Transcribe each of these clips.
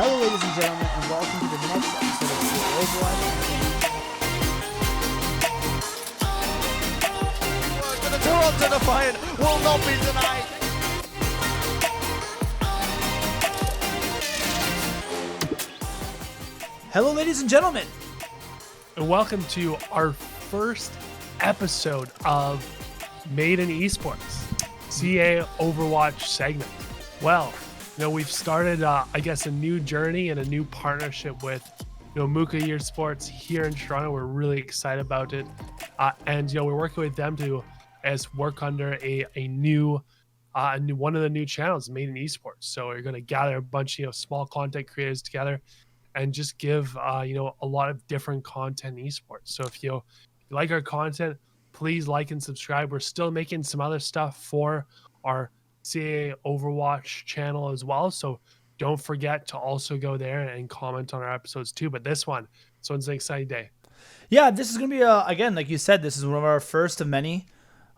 Hello, ladies and gentlemen, and welcome to the next episode of Overwatch. The Toronto Defiant will not be denied. Hello, ladies and gentlemen. And welcome to our first episode of Made in Esports, CA Overwatch segment. Well, we've started, a new journey and a new partnership with, Muka Esports here in Toronto. We're really excited about it. And we're working with them to work under a new one of the new channels, Made in Esports. So we're going to gather a bunch of small content creators together and just give a lot of different content in esports. So if you like our content, please like and subscribe. We're still making some other stuff for our CA Overwatch channel as well. So don't forget to also go there and comment on our episodes too. But this one's an exciting day. Yeah, this is going to be, again, like you said, this is one of our first of many.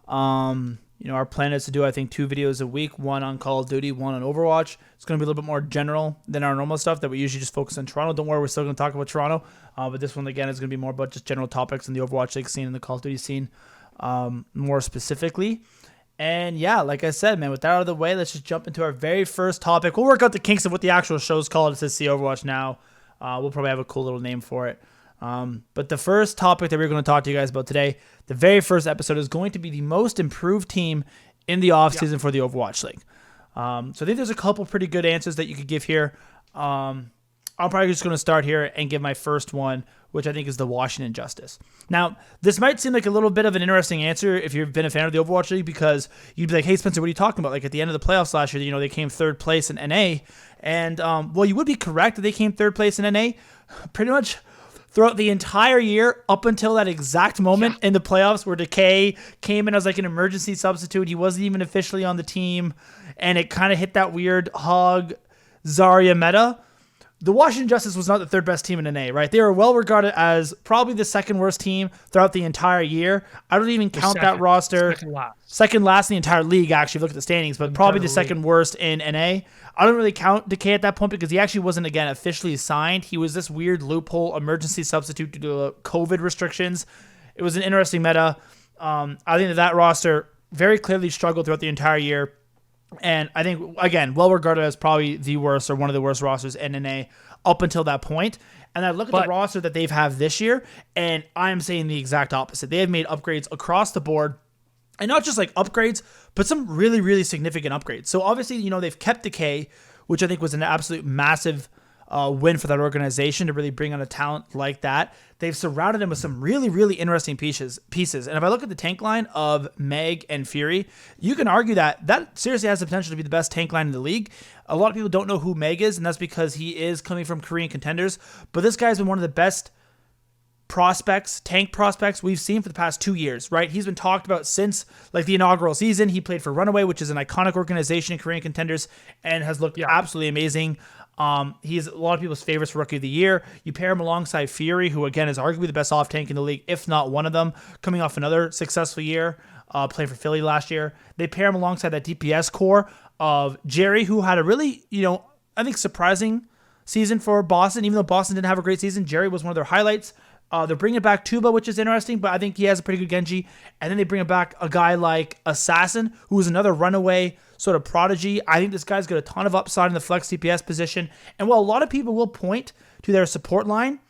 Our plan is to do, I think, 2 videos a week, one on Call of Duty, one on Overwatch. It's going to be a little bit more general than our normal stuff that we usually just focus on Toronto. Don't worry, we're still going to talk about Toronto. But this one, again, is going to be more about just general topics in the Overwatch League scene and the Call of Duty scene more specifically. And yeah, like I said, man, with that out of the way, let's just jump into our very first topic. We'll work out the kinks of what the actual show's called. It says See Overwatch Now. We'll probably have a cool little name for it. But the first topic that we're going to talk to you guys about today, the very first episode, is going to be the most improved team in the offseason for the Overwatch League. So I think there's a couple pretty good answers that you could give here. I'm probably just going to start here and give my first one, which I think is the Washington Justice. Now, this might seem like a little bit of an interesting answer if you've been a fan of the Overwatch League, because you'd be like, hey, Spencer, what are you talking about? Like at the end of the playoffs last year, they came third place in NA. And, well, you would be correct that they came third place in NA pretty much throughout the entire year up until that exact moment in the playoffs where Decay came in as like an emergency substitute. He wasn't even officially on the team, and it kind of hit that weird Hog Zarya meta. The Washington Justice was not the third best team in NA, right? They were well regarded as probably the second worst team throughout the entire year. I don't even count that roster. Second last in the entire league, actually, look at the standings, but probably the second worst in NA. I don't really count Decay at that point because he actually wasn't, again, officially signed. He was this weird loophole emergency substitute due to COVID restrictions. It was an interesting meta. I think that roster very clearly struggled throughout the entire year. And I think, again, well regarded as probably the worst or one of the worst rosters in NA up until that point. And I look at the roster that they've had this year, and I'm saying the exact opposite. They have made upgrades across the board. And not just like upgrades, but some really, really significant upgrades. So obviously, they've kept Decay, which I think was an absolute massive win for that organization to really bring on a talent like that. They've surrounded him with some really, really interesting pieces. And if I look at the tank line of Meg and Fury, you can argue that seriously has the potential to be the best tank line in the league. A lot of people don't know who Meg is, and that's because he is coming from Korean contenders. But this guy's been one of the best tank prospects we've seen for the past 2 years, right? He's been talked about since like the inaugural season. He played for Runaway, which is an iconic organization in Korean contenders, and has looked absolutely amazing. He's a lot of people's favorites for Rookie of the Year. You pair him alongside Fury, who again is arguably the best off tank in the league, if not one of them, coming off another successful year, playing for Philly last year. They pair him alongside that DPS core of Jerry, who had a really, I think surprising season for Boston. Even though Boston didn't have a great season, Jerry was one of their highlights. They're bringing back Tuba, which is interesting, but I think he has a pretty good Genji. And then they bring back a guy like Assassin, who is another Runaway sort of prodigy. I think this guy's got a ton of upside in the flex DPS position. And while a lot of people will point to their support line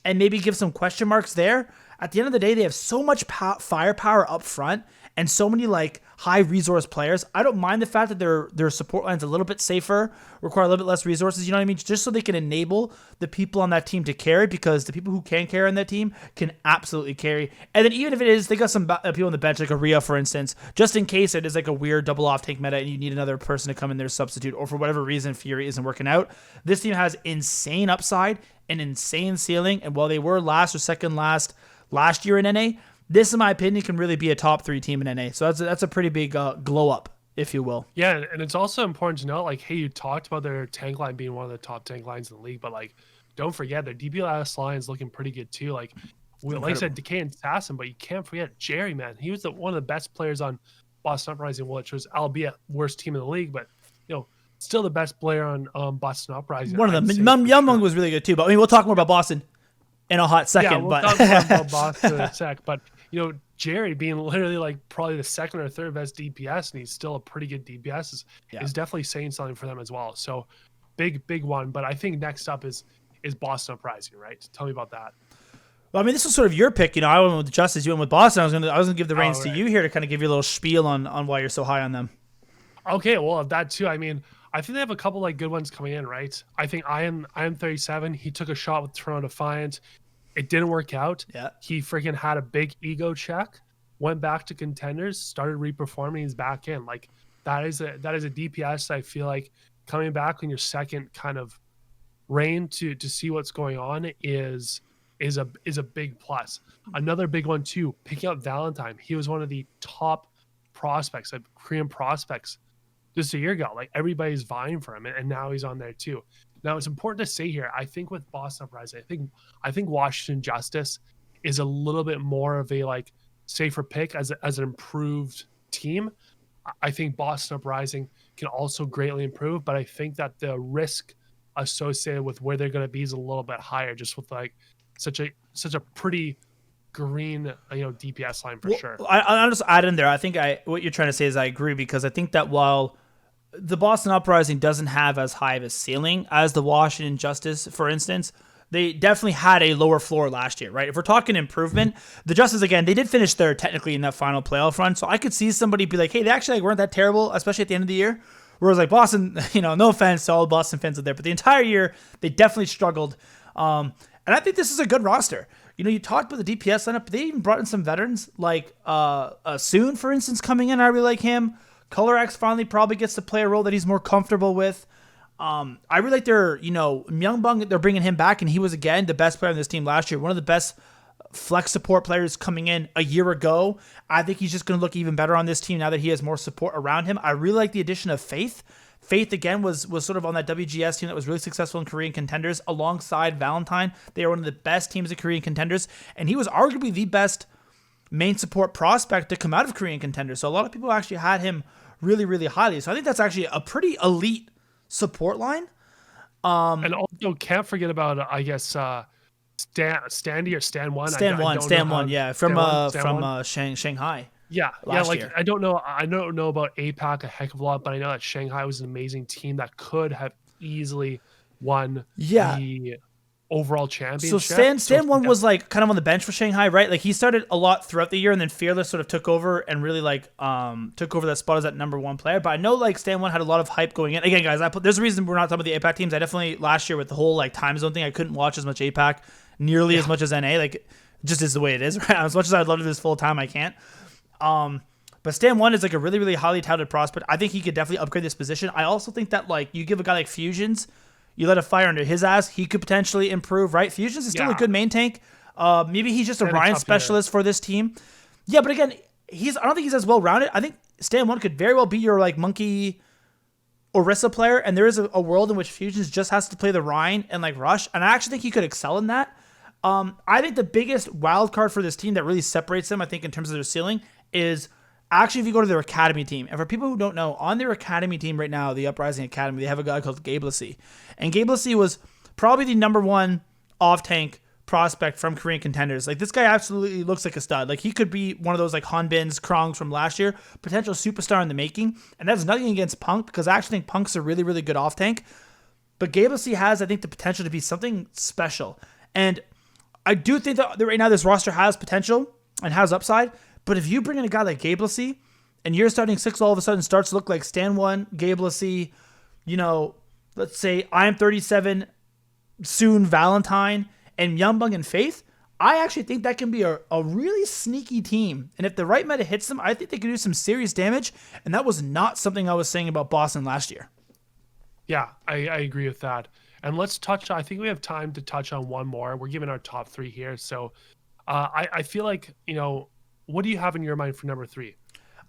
and maybe give some question marks there, at the end of the day, they have so much firepower up front and so many like high resource players. I don't mind the fact that their support line's a little bit safer, require a little bit less resources, you know what I mean? Just so they can enable the people on that team to carry, because the people who can carry on that team can absolutely carry. And then even if it is, they got some people on the bench, like Aria, for instance, just in case it is like a weird double off tank meta and you need another person to come in there substitute, or for whatever reason Fury isn't working out. This team has insane upside, an insane ceiling, and while they were last or second last year in NA, this, in my opinion, can really be a top 3 team in NA. So that's a pretty big glow up, if you will. Yeah, and it's also important to note, like, hey, you talked about their tank line being one of the top tank lines in the league, but like, don't forget their DPS line is looking pretty good too. Like I said, Decay and Assassin, but you can't forget Jerry, man. He was one of the best players on Boston Uprising, which was albeit worst team in the league, but still the best player on Boston Uprising. One of I'd them. say, Youngmung was really good too. But I mean, we'll talk more about Boston in a hot second. Yeah, we'll but talk more about Boston in a sec. But Jerry being literally like probably the second or third best DPS, and he's still a pretty good DPS, is definitely saying something for them as well. So big one. But I think next up is Boston Uprising, right? Tell me about that. Well, I mean, this was sort of your pick. I went with Justice. You went with Boston. I was gonna give the reins to right. you here to kind of give you a little spiel on why you're so high on them. Okay, well, that too. I mean, I think they have a couple like good ones coming in, right? I think I am 37. He took a shot with Toronto Defiant. It didn't work out. Yeah. He freaking had a big ego check, went back to contenders, started reperforming. He's back in. Like that is a DPS. I feel like coming back on your second kind of reign to see what's going on is a big plus. Another big one too, picking up Valentine. He was one of the top prospects, like Korean prospects, just a year ago. Like everybody's vying for him, and now he's on there too. Now it's important to say here, I think with Boston Uprising, I think Washington Justice is a little bit more of a like safer pick as an improved team. I think Boston Uprising can also greatly improve, but I think that the risk associated with where they're going to be is a little bit higher, just with like such a pretty green DPS line for sure. I'll just add in there. I think what you're trying to say is I agree, because I think that while the Boston Uprising doesn't have as high of a ceiling as the Washington Justice, for instance, they definitely had a lower floor last year, right? If we're talking improvement, the Justice, again, they did finish third technically in that final playoff run. So I could see somebody be like, hey, they actually weren't that terrible, especially at the end of the year. Whereas like Boston, no offense to all Boston fans out there, but the entire year, they definitely struggled. And I think this is a good roster. You talked about the DPS lineup, but they even brought in some veterans like Soon, for instance, coming in. I really like him. ColorX finally probably gets to play a role that he's more comfortable with. I really like their, Myungbong, they're bringing him back, and he was, again, the best player on this team last year. One of the best flex support players coming in a year ago. I think he's just going to look even better on this team now that he has more support around him. I really like the addition of Faith. Faith, again, was sort of on that WGS team that was really successful in Korean contenders alongside Valentine. They are one of the best teams of Korean contenders, and he was arguably the best main support prospect to come out of Korean contenders. So a lot of people actually had him really, really highly. So I think that's actually a pretty elite support line. And also can't forget about, I guess, Standy or Stan One. Stan One, yeah, from Shanghai. Yeah, like year. I don't know about APAC a heck of a lot, but I know that Shanghai was an amazing team that could have easily won the overall championship. So Stan One was like kind of on the bench for Shanghai, right? Like he started a lot throughout the year, and then Fearless sort of took over and really like took over that spot as that number one player. But I know like Stan One had a lot of hype going in. Again, guys, there's a reason we're not talking about the APAC teams. I definitely last year with the whole like time zone thing, I couldn't watch as much APAC nearly as much as NA. Like it just is the way it is, right? As much as I'd love to do this full time, I can't. But Stan One is like a really, really highly touted prospect. I think he could definitely upgrade this position. I also think that like you give a guy like Fusions, you let a fire under his ass, he could potentially improve, right? Fusions is still a good main tank. Maybe he's just a Ryan specialist for this team. Yeah, but again, I don't think he's as well rounded. I think Stan One could very well be your like Monkey Orisa player, and there is a world in which Fusions just has to play the Ryan and like Rush, and I actually think he could excel in that. I think the biggest wild card for this team that really separates them, I think, in terms of their ceiling, is actually if you go to their academy team. And for people who don't know, on their academy team right now, the Uprising Academy, they have a guy called Gabe Lassie. And Gabe Lassie was probably the number one off-tank prospect from Korean contenders. Like this guy absolutely looks like a stud. Like he could be one of those like Hanbin's, Krongs from last year, potential superstar in the making. And that's nothing against Punk, because I actually think Punk's a really, really good off-tank. But Gabe Lassie has, I think, the potential to be something special. And I do think that right now this roster has potential and has upside. But if you bring in a guy like Gabe Lassie and your starting six all of a sudden starts to look like Stan One, Gabe Lassie, let's say I am 37, soon Valentine, and Myungbong and Faith, I actually think that can be a really sneaky team. And if the right meta hits them, I think they can do some serious damage. And that was not something I was saying about Boston last year. Yeah, I agree with that. And let's I think we have time to touch on one more. We're giving our top three here. So I feel like, what do you have in your mind for number 3?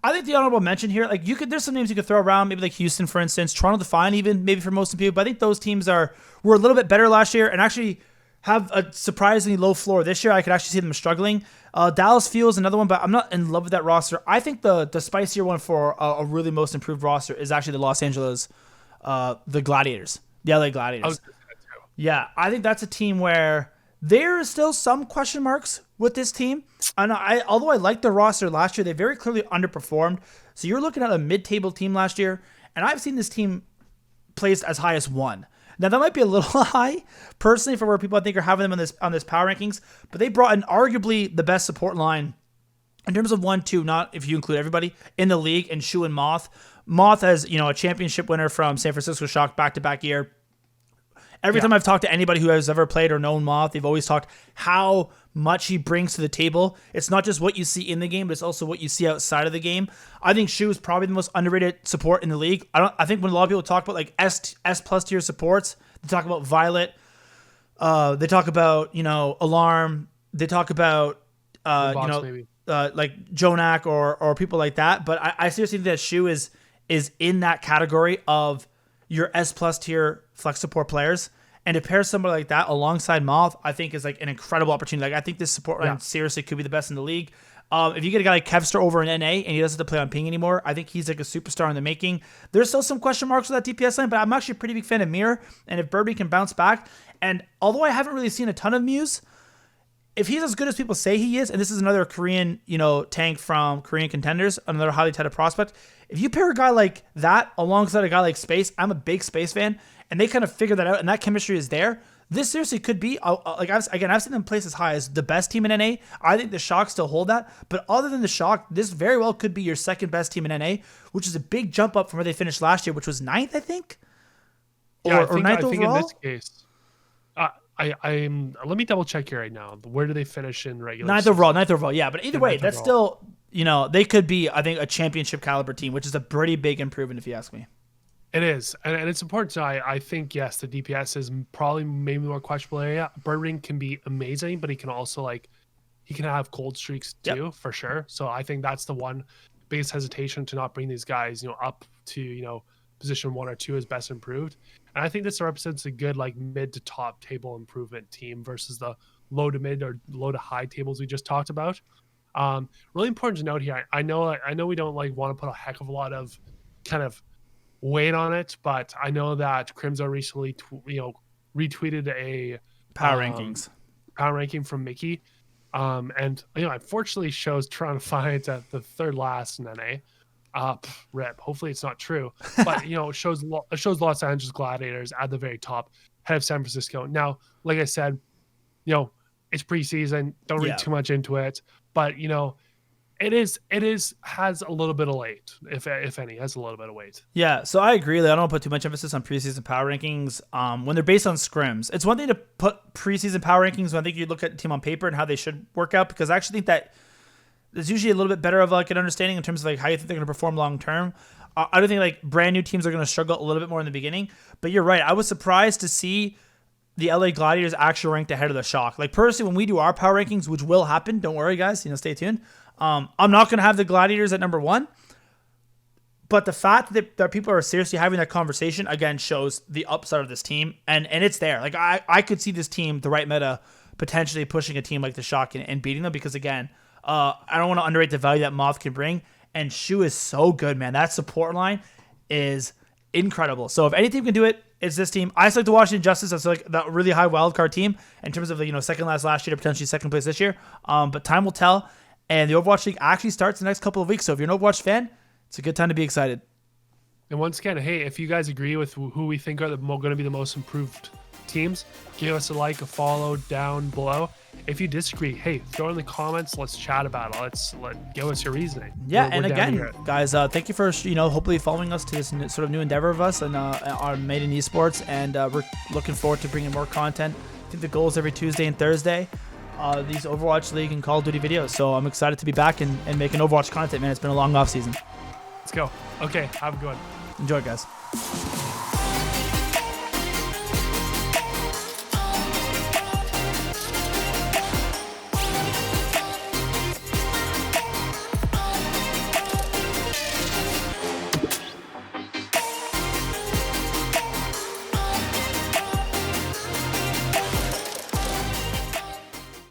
I think the honorable mention here, like there's some names you could throw around, maybe like Houston, for instance, Toronto Defiant, even maybe for most of people. But I think those teams were a little bit better last year and actually have a surprisingly low floor this year. I could actually see them struggling. Dallas Fuel is another one, but I'm not in love with that roster. I think the spicier one for a really most improved roster is actually the Los Angeles the Gladiators, the LA Gladiators. Oh, Yeah, I think that's a team where there is still some question marks with this team. And although I liked the roster last year, they very clearly underperformed. So you're looking at a mid-table team last year, and I've seen this team placed as high as 1. Now that might be a little high, personally, for where people I think are having them on this power rankings. But they brought in arguably the best support line in terms of 1-2, not if you include everybody in the league, and Shu and Moth. Moth as a championship winner from San Francisco Shock back-to-back year. Every time I've talked to anybody who has ever played or known Moth, they've always talked how much he brings to the table. It's not just what you see in the game, but it's also what you see outside of the game. I think Shu is probably the most underrated support in the league. I think when a lot of people talk about like S plus tier supports, they talk about Violet, they talk about Alarm, they talk about like Jonak or people like that. But I seriously think that Shu is in that category of your S plus tier flex support players, and to pair somebody like that alongside Moth, I think is like an incredible opportunity. Like I think this support line seriously could be the best in the league. If you get a guy like Kevster over in NA and he doesn't have to play on ping anymore, I think he's like a superstar in the making. There's still some question marks with that DPS line, but I'm actually a pretty big fan of Mir, and if Birdie can bounce back, and although I haven't really seen a ton of Muse, if he's as good as people say he is, and this is another Korean, tank from Korean Contenders, another highly touted prospect, if you pair a guy like that alongside a guy like Space, I'm a big Space fan, and they kind of figure that out, and that chemistry is there, this seriously could be, I've seen them placed as high as the best team in NA. I think the Shock still hold that, but other than the Shock, this very well could be your second best team in NA, which is a big jump up from where they finished last year, which was 9th, I think? Or ninth I think overall? in this case, I'm. Let me double check here right now. Where do they finish in regular? 9th overall. Yeah, but either way, that's still, they could be, I think, a championship caliber team, which is a pretty big improvement if you ask me. It is, and it's important to. I think yes, the DPS is probably maybe more questionable area. Birdring can be amazing, but he can also he can have cold streaks too, for sure. So I think that's the one biggest hesitation to not bring these guys, up to position 1 or 2 as best improved. And I think this represents a good mid to top table improvement team versus the low to mid or low to high tables we just talked about. Really important to note here. I know we don't want to put a heck of a lot of kind of weight on it, but I know that Crimzo recently retweeted a power ranking from Mickey, and unfortunately shows Toronto Defiant at the 3rd last in NA. Rip. Hopefully it's not true, but it shows Los Angeles Gladiators at the very top, head of San Francisco. Now, like I said, it's preseason. Don't read too much into it, but it has a little bit of weight, if any, has a little bit of weight. Yeah, so I agree. I don't want to put too much emphasis on preseason power rankings when they're based on scrims. It's one thing to put preseason power rankings when I think you look at the team on paper and how they should work out, because I actually think that there's usually a little bit better of an understanding in terms of how you think they're going to perform long term. I don't think brand new teams are going to struggle a little bit more in the beginning, but you're right. I was surprised to see the LA Gladiators actually ranked ahead of the Shock. Personally, when we do our power rankings, which will happen, don't worry guys, stay tuned. I'm not going to have the Gladiators at number 1, but the fact that people are seriously having that conversation again shows the upside of this team, and it's there. I could see this team, the right meta, potentially pushing a team like the Shock and beating them, because again, I don't want to underrate the value that Moth can bring, and Shu is so good, man. That support line is incredible. So if any team can do it, it's this team. I select the Washington Justice as that really high wildcard team in terms of second last year to potentially second place this year. But time will tell, and the Overwatch League actually starts the next couple of weeks. So if you're an Overwatch fan, it's a good time to be excited. And once again, hey, if you guys agree with who we think are going to be the most improved teams, give us a like, a follow down below. If you disagree, hey, throw it in the comments. Let's chat about it. Give us your reasoning. Yeah, and again, guys, thank you for hopefully following us to this sort of new endeavor of us and our Made in Esports, and we're looking forward to bringing more content. I think the goal is every Tuesday and Thursday, these Overwatch League and Call of Duty videos. So I'm excited to be back and making Overwatch content, man. It's been a long off season. Let's go. Okay, have a good one. Enjoy, guys.